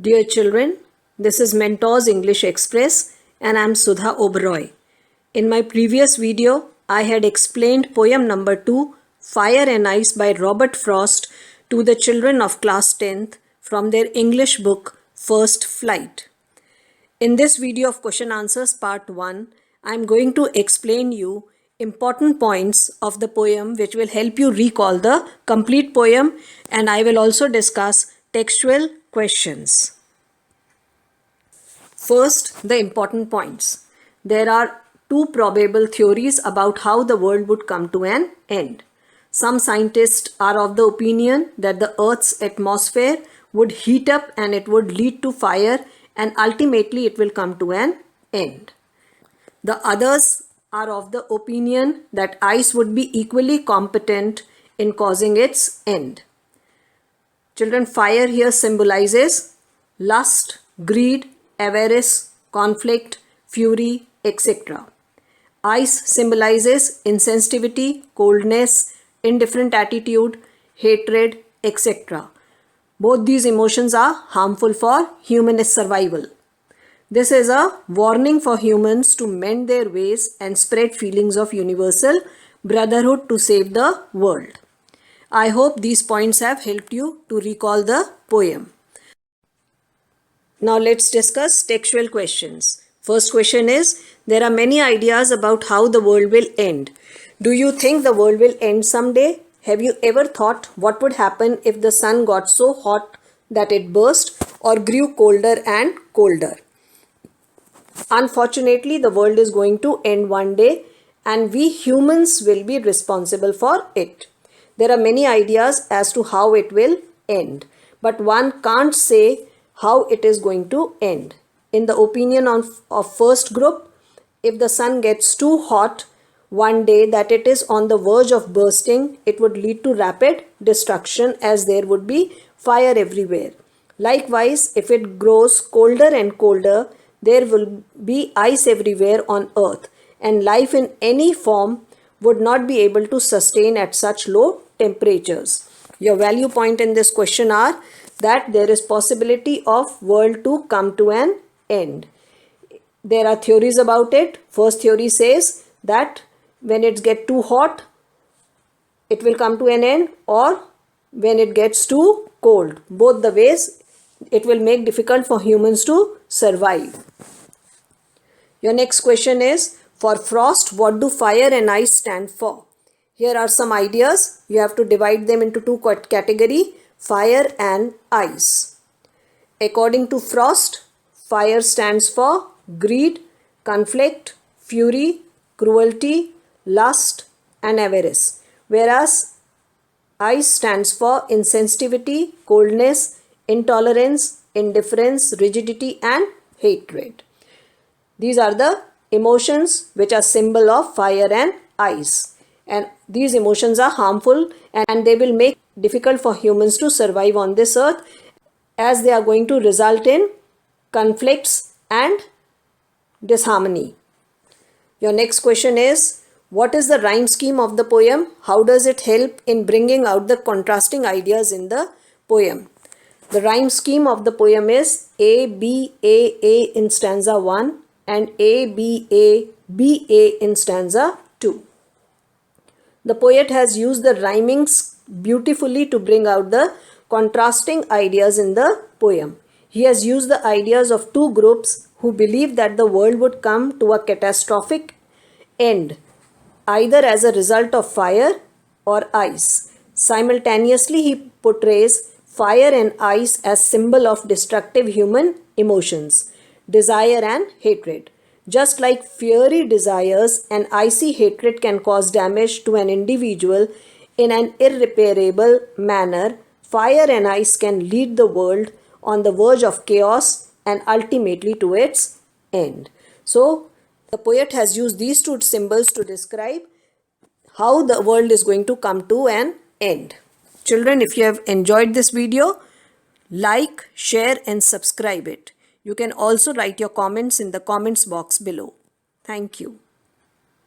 Dear children, this is Mentors English Express and I am Sudha Oberoi. In my previous video, I had explained poem number 2, Fire and Ice by Robert Frost to the children of class 10th from their English book First Flight. In this video of question answers part 1, I am going to explain you important points of the poem which will help you recall the complete poem, and I will also discuss textual questions. First, the important points. There are two probable theories about how the world would come to an end. Some scientists are of the opinion that the Earth's atmosphere would heat up and it would lead to fire, and ultimately it will come to an end. The others are of the opinion that ice would be equally competent in causing its end. Children, fire here symbolizes lust, greed, avarice, conflict, fury, etc. Ice symbolizes insensitivity, coldness, indifferent attitude, hatred, etc. Both these emotions are harmful for human survival. This is a warning for humans to mend their ways and spread feelings of universal brotherhood to save the world. I hope these points have helped you to recall the poem. Now let's discuss textual questions. First question is, there are many ideas about how the world will end. Do you think the world will end someday? Have you ever thought what would happen if the sun got so hot that it burst or grew colder and colder? Unfortunately, the world is going to end one day and we humans will be responsible for it. There are many ideas as to how it will end, but one can't say how it is going to end. In the opinion of first group, if the sun gets too hot one day that it is on the verge of bursting, it would lead to rapid destruction as there would be fire everywhere. Likewise, if it grows colder and colder, there will be ice everywhere on earth, and life in any form would not be able to sustain at such low temperatures. Your value point in this question are that there is possibility of world to come to an end. There are theories about it. First theory says that when it gets too hot, it will come to an end, or when it gets too cold. Both the ways, it will make difficult for humans to survive. Your next question is, for Frost, what do fire and ice stand for? Here are some ideas. You have to divide them into two categories, fire and ice. According to Frost, fire stands for greed, conflict, fury, cruelty, lust and avarice, whereas ice stands for insensitivity, coldness, intolerance, indifference, rigidity and hatred. These are the emotions which are symbol of fire and ice, and these emotions are harmful and they will make difficult for humans to survive on this earth, as they are going to result in conflicts and disharmony. Your next question is, what is the rhyme scheme of the poem? How does it help in bringing out the contrasting ideas in the poem? The rhyme scheme of the poem is A, B, A in stanza 1 and A, B, A in stanza 2. The poet has used the rhymings beautifully to bring out the contrasting ideas in the poem. He has used the ideas of two groups who believe that the world would come to a catastrophic end, either as a result of fire or ice. Simultaneously, he portrays fire and ice as symbol of destructive human emotions, desire and hatred. Just like fiery desires and icy hatred can cause damage to an individual in an irreparable manner, fire and ice can lead the world on the verge of chaos and ultimately to its end. So, the poet has used these two symbols to describe how the world is going to come to an end. Children, if you have enjoyed this video, like, share and subscribe it. You can also write your comments in the comments box below. Thank you.